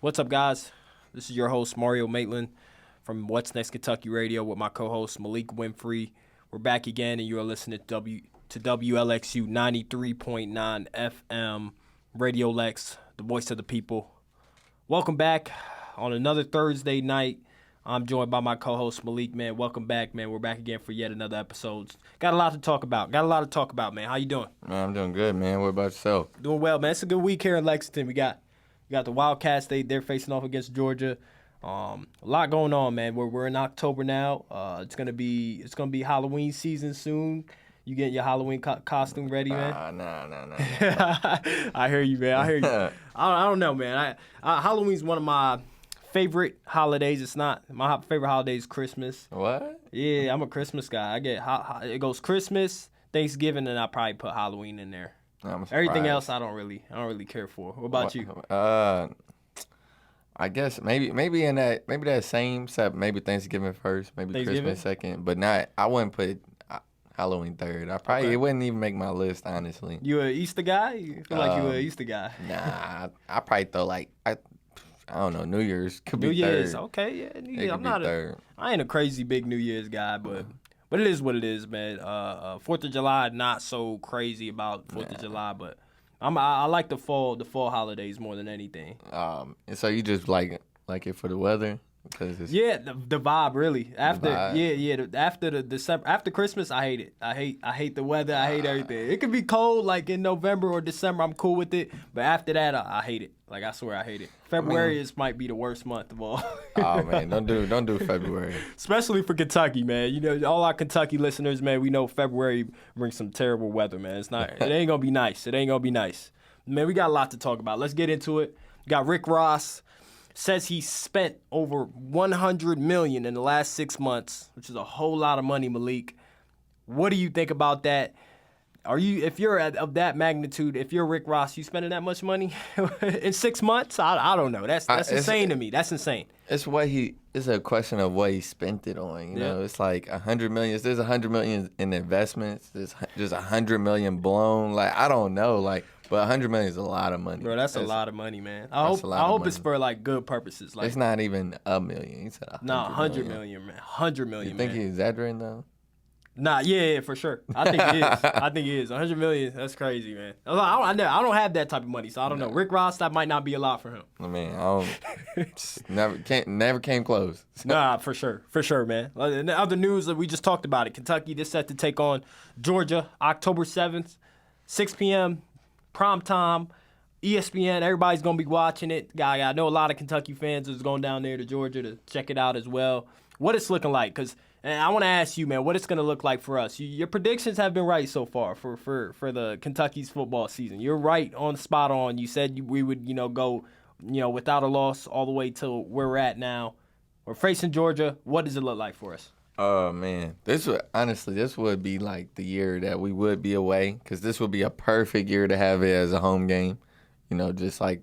What's up, guys? This is your host, Mario Maitland, from What's Next Kentucky Radio with my co-host, Malik Winfrey. We're back again, and you are listening to WLXU 93.9 FM, Radio Lex, the voice of the people. Welcome back on another Thursday night. I'm joined by my co-host, Malik, man. Welcome back, man. We're back again for yet another episode. Got a lot to talk about, man. How you doing? Man, I'm doing good, man. What about yourself? Doing well, man. It's a good week here in Lexington. We got the Wildcats. They're facing off against Georgia. A lot going on, man. We're in October now. It's gonna be Halloween season soon. You getting your Halloween costume ready, man? Nah. I hear you, man. I hear you. I don't know, man. Halloween's one of my favorite holidays. It's not my favorite holiday is Christmas. What? Yeah, I'm a Christmas guy. I get it goes Christmas, Thanksgiving, and I probably put Halloween in there. Everything else I don't really care for. What about you? I guess maybe that same except maybe Thanksgiving first, maybe Christmas second, but not. I wouldn't put Halloween third. It wouldn't even make my list, honestly. You a Easter guy? You feel like you a Easter guy? Nah, I probably throw I don't know. New Year's could be New Year's, third. okay, yeah. New Year's. Third. I ain't a crazy big New Year's guy, but it is what it is, man. 4th of July, not so crazy about 4th of July, but I like the fall holidays more than anything. And so you just like it for the weather? Because it's the vibe really. After after the December, after Christmas, I hate it. I hate the weather. I hate everything. It could be cold like in November or December. I'm cool with it, but after that, I hate it. Like I swear, I hate it. February might be the worst month of all. Oh man, don't do February. Especially for Kentucky, man. You know, all our Kentucky listeners, man. We know February brings some terrible weather, man. It ain't gonna be nice. It ain't gonna be nice, man. We got a lot to talk about. Let's get into it. We got Rick Ross. Says he spent over $100 million in the last 6 months, which is a whole lot of money, Malik. What do you think about that? If you're of that magnitude, if you're Rick Ross, you spending that much money in 6 months? I don't know. That's insane to me. That's insane. It's a question of what he spent it on. You know, it's like $100 million. There's $100 million in investments. There's just $100 million blown. Like I don't know. Like. But $100 million is a lot of money. Bro, that's a lot of money, man. I hope it's for like good purposes. Like it's not even $1 million. He said $100 million, man. $100 million. You think he's exaggerating though? Nah, yeah, for sure. I think he is. I think he is. $100 million. That's crazy, man. I don't have that type of money, so I don't know. Rick Ross, that might not be a lot for him. I mean, never came close. Nah, for sure, man. In the other news that we just talked about it, Kentucky is set to take on Georgia October 7th, 6 p.m. Prime time, ESPN, everybody's going to be watching it. I know a lot of Kentucky fans is going down there to Georgia to check it out as well. What it's looking like, and I want to ask you, man, what it's going to look like for us. Your predictions have been right so far for the Kentucky's football season. You're right on spot on. You said we would, go, without a loss all the way to where we're at now. We're facing Georgia. What does it look like for us? Oh, man. This would be like the year that we would be away because this would be a perfect year to have it as a home game. Just like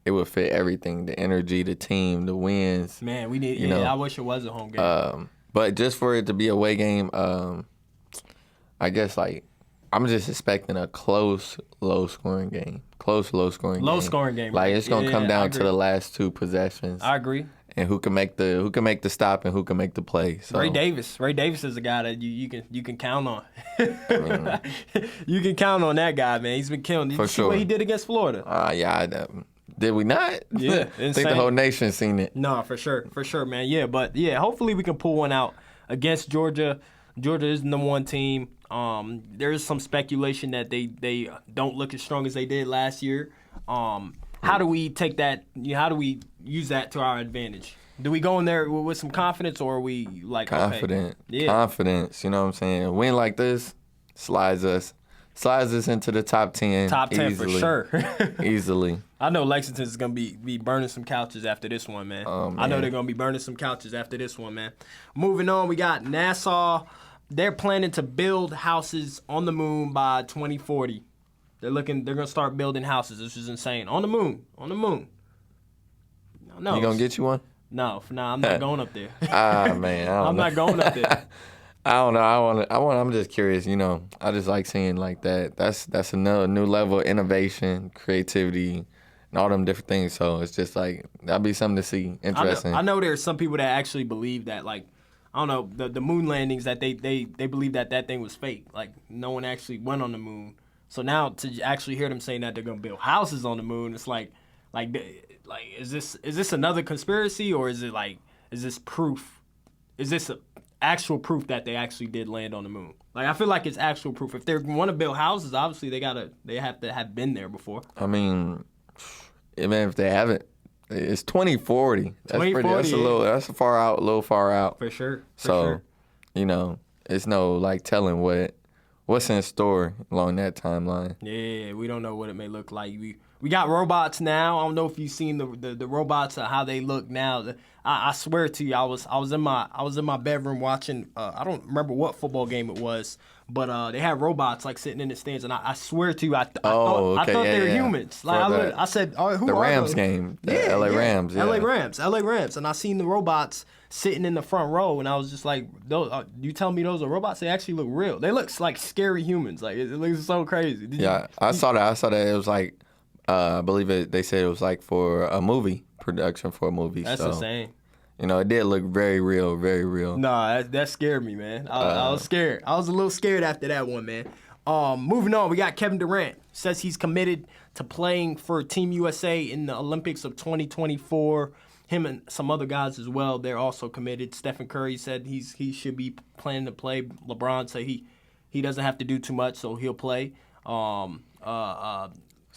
it would fit everything, the energy, the team, the wins. Man, we need I wish it was a home game. But just for it to be a away game, I guess like I'm just expecting a close, low-scoring game. Low-scoring game. Like it's going to come down to the last two possessions. I agree. And who can make the stop and who can make the play? So. Ray Davis is a guy that you can count on. You can count on that guy, man. He's been killing. Did you see what he did against Florida? Did we not? Yeah, I think the whole nation's seen it. No, for sure, man. Yeah, but hopefully we can pull one out against Georgia. Georgia is the number one team. There is some speculation that they don't look as strong as they did last year. How do we take that? How do we use that to our advantage? Do we go in there with some confidence, or are we like confident? Okay? Yeah. Confidence. You know what I'm saying? A win like this slides us into the top 10. Top 10 easily. for sure. Easily. I know Lexington is gonna be burning some couches after this one, man. Oh, man. I know they're gonna be burning some couches after this one, man. Moving on, we got Nassau. They're planning to build houses on the moon by 2040. They're gonna start building houses. This is insane. On the moon. No. You gonna get you one? No, I'm not going up there. Man, I'm not going up there. I don't know. I'm just curious. I just like seeing like that. That's another new level of innovation, creativity, and all them different things. So it's just like that'd be something to see. Interesting. I know there's some people that actually believe that, like, I don't know, the moon landings, that they believe that thing was fake. Like, no one actually went on the moon. So now to actually hear them saying that they're gonna build houses on the moon, it's like is this another conspiracy, or is this proof? Is this actual proof that they actually did land on the moon? Like, I feel like it's actual proof. If they want to build houses, obviously they have to have been there before. I mean, even if they haven't, it's 2040. That's 2040, that's a little far out. For sure. So, it's no like telling what's in store along that timeline. Yeah, we don't know what it may look like. We got robots now. I don't know if you've seen the robots, how they look now. I swear to you, I was in my bedroom watching. I don't remember what football game it was, but they had robots like sitting in the stands, and I swear to you, I thought they were humans. Like I said, oh, who the are Rams those? game, the LA Rams, LA Rams, and I seen the robots sitting in the front row, and I was just like, "Those, you tell me those are robots? They actually look real. They look like scary humans. Like, it looks so crazy." I saw that. I saw that it was like. I believe they said it was like for a movie production for a movie. That's insane. It did look very real, very real. Nah, that scared me, man. I was scared. I was a little scared after that one, man. Moving on, we got Kevin Durant. Says he's committed to playing for Team USA in the Olympics of 2024. Him and some other guys as well, they're also committed. Stephen Curry said he should be planning to play. LeBron said he doesn't have to do too much, so he'll play.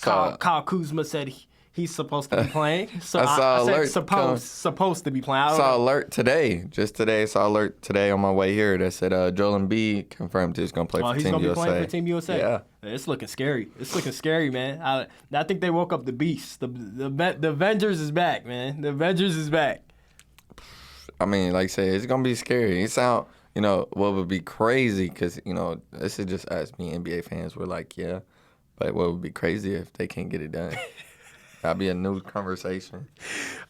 Kyle Kuzma said he's supposed to be playing. So I said supposed to be playing. I saw alert today. Just today, saw alert today on my way here that said Joel Embiid confirmed he's going to play for Team USA. He's going to be playing for Team USA? Yeah. It's looking scary. It's looking scary, man. I think they woke up the beast. The Avengers is back, man. The Avengers is back. I mean, like I said, it's going to be scary. It sound, what would be crazy, because, this is just us, me NBA fans. We're like, yeah. But what would be crazy if they can't get it done? That'd be a new conversation.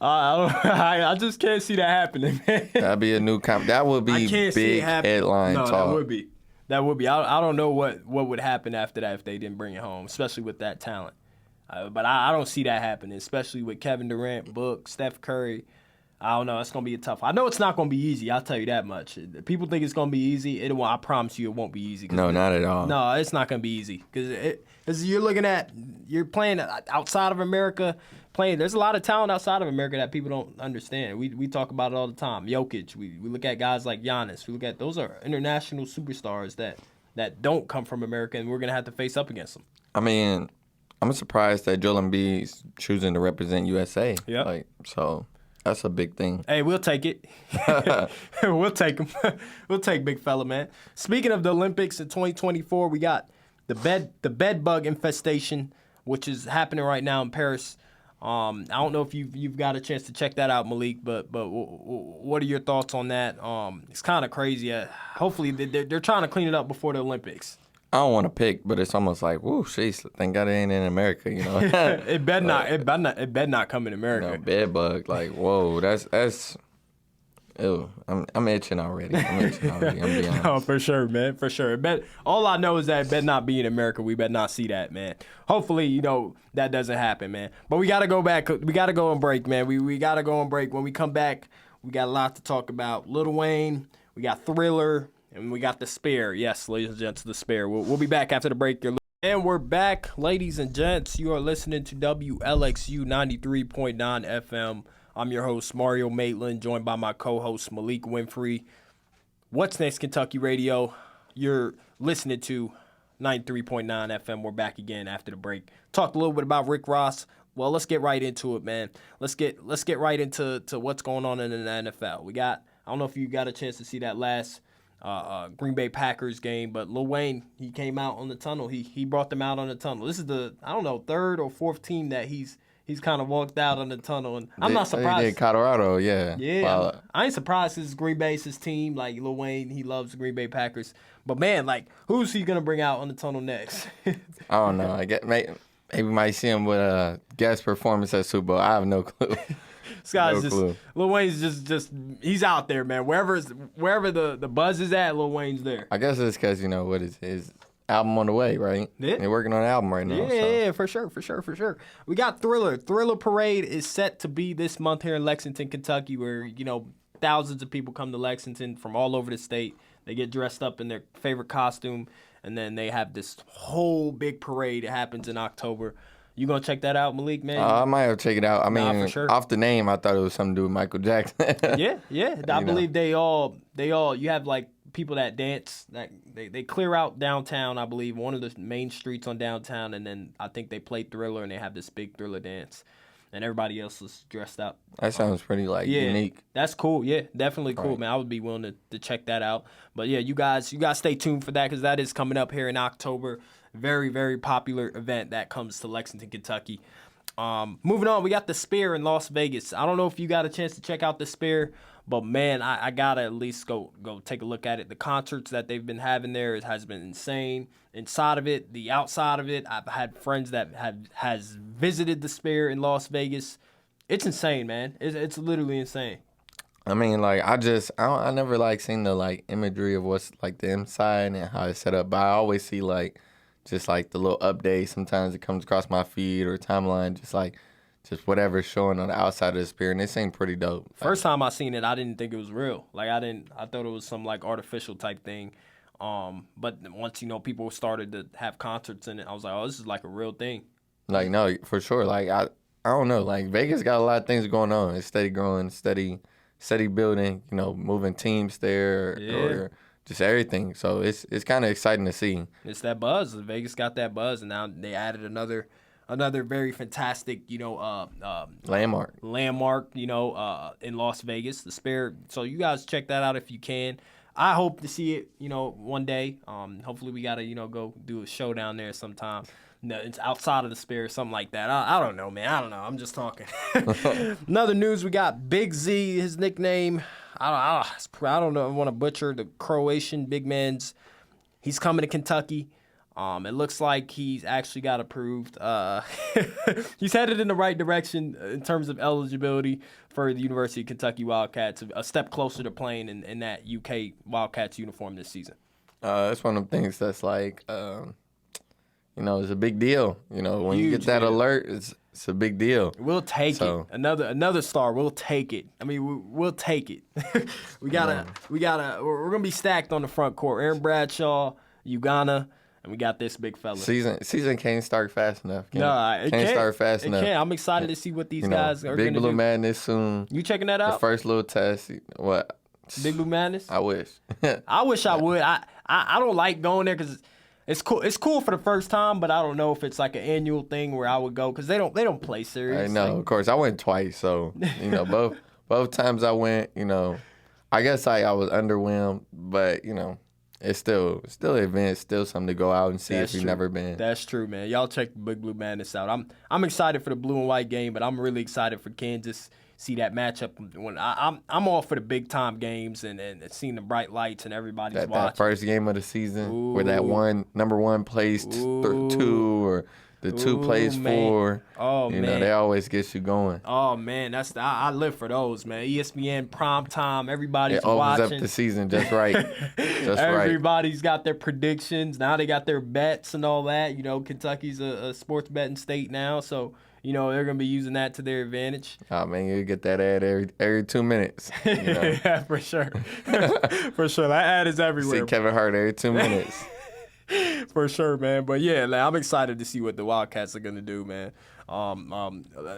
I just can't see that happening, man. That'd be a new that would be big headline talk. That would be. I don't know what would happen after that if they didn't bring it home, especially with that talent. But I don't see that happening, especially with Kevin Durant, Book, Steph Curry. I don't know. It's going to be tough. I know it's not going to be easy. I'll tell you that much. People think it's going to be easy. I promise you it won't be easy. No, not at all. No, it's not going to be easy. Because you're playing outside of America. There's a lot of talent outside of America that people don't understand. We talk about it all the time. Jokic. We look at guys like Giannis. We look at those are international superstars that don't come from America, and we're going to have to face up against them. I mean, I'm surprised that Joel Embiid's choosing to represent USA. Yeah. So that's a big thing. Hey, we'll take it. We'll take him. We'll take big fella, man. Speaking of the Olympics in 2024, we got the bed bug infestation, which is happening right now in Paris. I don't know if you've got a chance to check that out, Malik, but what are your thoughts on that? It's kind of crazy. Hopefully they're trying to clean it up before the Olympics. I don't want to pick, but it's almost like, whoo, sheesh, thank God it ain't in America, It better not come in America. Bed bug, like, whoa, that's. Ew, I'm itching already. I'm being honest. No, for sure, man, for sure. All I know is that it better not be in America. We better not see that, man. Hopefully, that doesn't happen, man. But we got to go back. We got to go on break, man. We got to go on break. When we come back, we got a lot to talk about. Lil Wayne, we got Thriller, and we got The Spare. Yes, ladies and gents, The Spare. We'll be back after the break. And we're back, ladies and gents. You are listening to WLXU 93.9 FM. I'm your host, Mario Maitland, joined by my co-host, Malik Winfrey. What's Next Kentucky Radio? You're listening to 93.9 FM. We're back again after the break. Talked a little bit about Rick Ross. Well, let's get right into it, man. Let's get right into what's going on in the NFL. I don't know if you got a chance to see that last Green Bay Packers game, but Lil Wayne, he came out on the tunnel. He brought them out on the tunnel. This is the, third or fourth team that he's kind of walked out on the tunnel, and I'm not surprised. They did Colorado, yeah. Yeah, wow. I ain't surprised. This is Green Bay's his team. Like, Lil Wayne, he loves the Green Bay Packers. But, man, who's he going to bring out on the tunnel next? I don't know. Maybe we might see him with a guest performance at Super Bowl. I have no clue. This guy's Lil Wayne's just he's out there, man. Wherever the buzz is at, Lil Wayne's there. I guess it's because, what his album on the way, right? Yeah. They're working on an album right now. Yeah, so. yeah, for sure. We got Thriller. Thriller Parade is set to be this month here in Lexington, Kentucky, where, thousands of people come to Lexington from all over the state. They get dressed up in their favorite costume, and then they have this whole big parade that happens in October. You gonna check that out, Malik, man? I might have to check it out. I mean, for sure. off the name, I thought it was something to do with Michael Jackson. Yeah. I believe they all. You have like people that dance. That they clear out downtown. I believe one of the main streets on downtown, and then I think they play Thriller, and they have this big Thriller dance, and everybody else is dressed up. That sounds pretty unique. That's cool. Yeah, definitely cool, Right. man. I would be willing to check that out. But yeah, you guys stay tuned for that because that is coming up here in October. Very, very popular event that comes to Lexington, Kentucky. Moving on, we got the Sphere in Las Vegas. I don't know if you got a chance to check out the Sphere, but man, I gotta at least go take a look at it. The concerts that they've been having there has been insane. Inside of it, the outside of it, I've had friends that has visited the Sphere in Las Vegas. It's insane, man. It's literally insane. I mean, I never seen the imagery of what's the inside and how it's set up. But I always see just the little updates. Sometimes it comes across my feed or timeline, just whatever's showing on the outside of the Sphere, and it seemed pretty dope. First time I seen it, I didn't think it was real. I thought it was some artificial type thing. But once people started to have concerts in it, I was like, oh, this is a real thing. No, for sure. I don't know. Vegas got a lot of things going on. It's steady growing, steady building. Moving teams there or just everything. So it's kind of exciting to see. It's that buzz. Vegas got that buzz, and now they added another very fantastic, Landmark. In Las Vegas, the Sphere. So you guys check that out if you can. I hope to see it, one day. Hopefully we gotta, go do a show down there sometime. No, it's outside of the Sphere, something like that. I don't know, man. I don't know. I'm just talking. Another news, we got Big Z, his nickname. I don't know. I want to butcher the Croatian big man's. He's coming to Kentucky. It looks like he's actually got approved. He's headed in the right direction in terms of eligibility for the University of Kentucky Wildcats, a step closer to playing in that UK Wildcats uniform this season. It's one of the things that's it's a big deal. When you Huge, get that man. alert, it's a big deal. We'll take So- it. Another star. We'll take it. I mean, we'll take it. We're gonna be stacked on the front court. Aaron Bradshaw, Uganda, and we got this big fella. Season can't start fast enough. It can't start fast enough. It can't. I'm excited to see what these guys are Big gonna Blue do. Madness soon. You checking that The out? first little test. What? Big Blue Madness. I wish. I wish I would. I don't like going there because it's cool. It's cool for the first time, but I don't know if it's an annual thing where I would go because they don't play serious. I know. Of course, I went twice, so both times I went. I guess I was underwhelmed, but it's still an event, still something to go out and see if you've never been. That's true, man. Y'all check Big Blue Madness out. I'm excited for the blue and white game, but I'm really excited for Kansas. See that matchup when I'm all for the big time games and seeing the bright lights and everybody's That watching. first game of the season where that Ooh. number one plays two or the two plays man. four. Oh, man. They always get you going. Oh man, I live for those, man. ESPN prime time, everybody's It opens watching. up the season just right. Just right. Everybody's got their predictions. Now they got their bets and all that. Kentucky's a sports betting state now, so they're gonna be using that to their advantage. Oh man, you get that ad every 2 minutes. Yeah, for sure. For sure. That ad is everywhere. See Kevin Hart every 2 minutes. For sure, man. But yeah, I'm excited to see what the Wildcats are gonna do, man.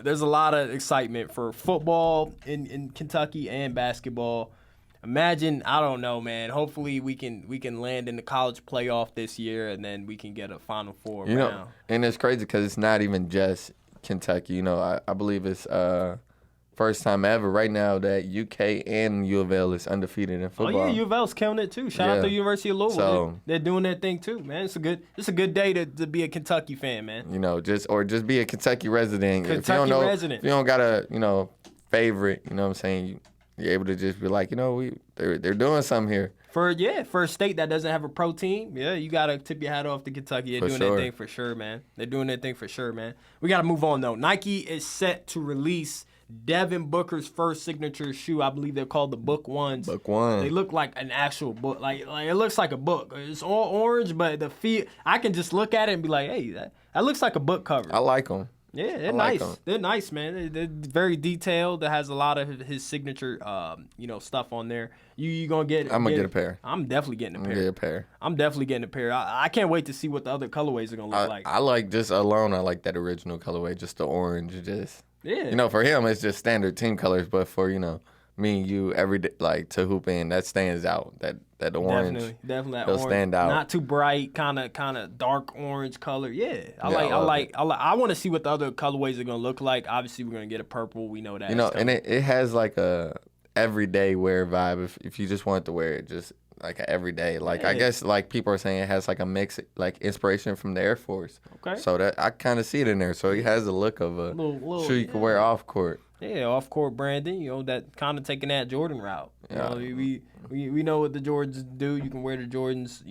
There's a lot of excitement for football in Kentucky and basketball. Imagine, I don't know, man. Hopefully we can land in the college playoff this year, and then we can get a Final Four round. And it's crazy because it's not even just Kentucky. I believe it's first time ever right now that UK and U of L is undefeated in football. Oh yeah, U of L's killing it too. Shout out to University of Louisville. So- They're doing their thing too, man. It's a good day to be a Kentucky fan, man. Just be a Kentucky resident. Kentucky resident. If you don't got a favorite, you know what I'm saying, you're able to just be like, they're doing something here. For a state that doesn't have a pro team, you gotta tip your hat off to Kentucky. They're doing their thing for sure, man. They're doing their thing for sure, man. We gotta move on though. Nike is set to release Devin Booker's first signature shoe. I believe they're called the Book Ones. Book One. They look like an actual book. Like it looks like a book. It's all orange, but the feet, I can just look at it and be like, hey, that looks like a book cover. I like them. Yeah, they're like nice. 'em. They're nice, man. They're very detailed. It has a lot of his signature, stuff on there. You gonna get? I'm gonna get a pair. I'm definitely getting a pair. Get a pair. I'm definitely getting a pair. I can't wait to see what the other colorways are gonna look like. I like just alone. I like that original colorway, just the orange. Just Yeah. for him, it's just standard team colors. But for me and you, every day, like to hoop in, that stands out. That orange, Definitely that they'll orange. stand out. Not too bright, kind of dark orange color. Yeah, I I want to see what the other colorways are gonna look like. Obviously, we're gonna get a purple. We know that. And it has like a everyday wear vibe. If you just want to wear it, just like a everyday. Like I guess like people are saying it has like a mix, like inspiration from the Air Force. Okay. So that I kind of see it in there. So it has the look of a Little, shoe you can wear off court. Yeah, off court branding, that kind of taking that Jordan route. We know what the Jordans do. You can wear the Jordans,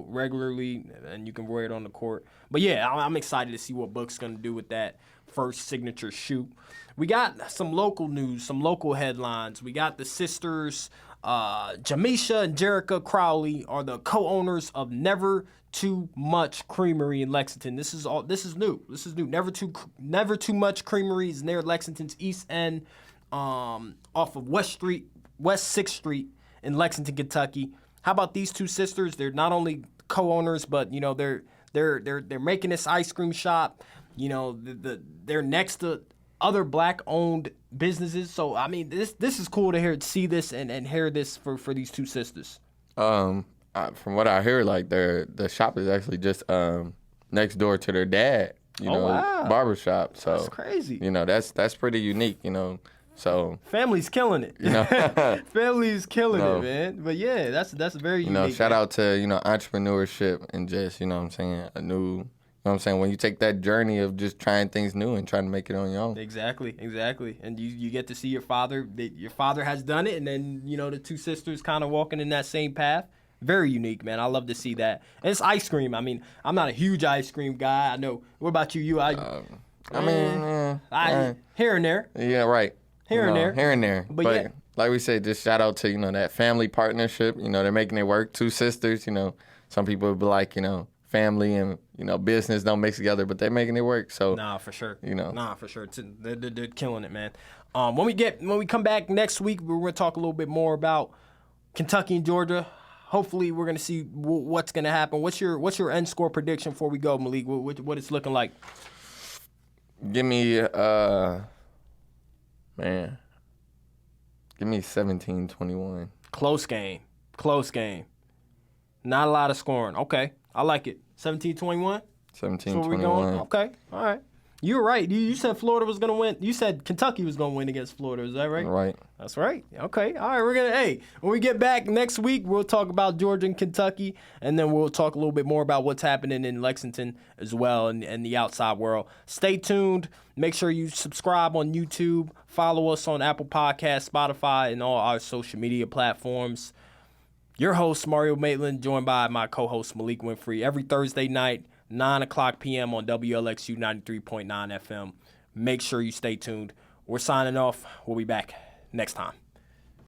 regularly, and you can wear it on the court. But yeah, I'm excited to see what Book's gonna do with that first signature shoe. We got some local news, some local headlines. We got the sisters, Jamisha and Jerica Crowley are the co-owners of Never Too Much Creamery in Lexington. This is new. Never Too Much Creamery is near Lexington's East End, off of West 6th Street in Lexington, Kentucky. How about these two sisters? They're not only co-owners, but they're making this ice cream shop. They're next to other black-owned businesses. So I mean, this is cool to see this and hear this for these two sisters. From what I hear, like the shop is actually just next door to their dad, wow. barber shop. So That's crazy. That's pretty unique. So family's killing it. Family's killing it, man. But yeah, that's very unique. Shout out to entrepreneurship and just a new. When you take that journey of just trying things new and trying to make it on your own. Exactly. And you get to see your father. Your father has done it, and then the two sisters kind of walking in that same path. Very unique, man. I love to see that. And it's ice cream. I mean, I'm not a huge ice cream guy. I know. What about you? Here and there. Yeah, right. Here and there. But yeah. Like we said, just shout out to, that family partnership. They're making it work. Two sisters, some people would be like, family and, business don't mix together, but they're making it work. So Nah, for sure. Nah, for sure. They're killing it, man. When we come back next week, we're going to talk a little bit more about Kentucky and Georgia. Hopefully, we're going to see what's going to happen. What's your end score prediction before we go, Malik? What it's looking like? Give me, give me 17-21. Close game. Not a lot of scoring. Okay, I like it. 17-21? 17-21. Okay, all right. You were right. You said Florida was going to win. You said Kentucky was going to win against Florida. Is that right? Right. That's right. Okay. All right. When we get back next week, we'll talk about Georgia and Kentucky, and then we'll talk a little bit more about what's happening in Lexington as well and the outside world. Stay tuned. Make sure you subscribe on YouTube. Follow us on Apple Podcasts, Spotify, and all our social media platforms. Your host, Mario Maitland, joined by my co-host, Malik Winfrey, every Thursday night, 9 o'clock p.m. on WLXU 93.9 FM. Make sure you stay tuned. We're signing off. We'll be back next time.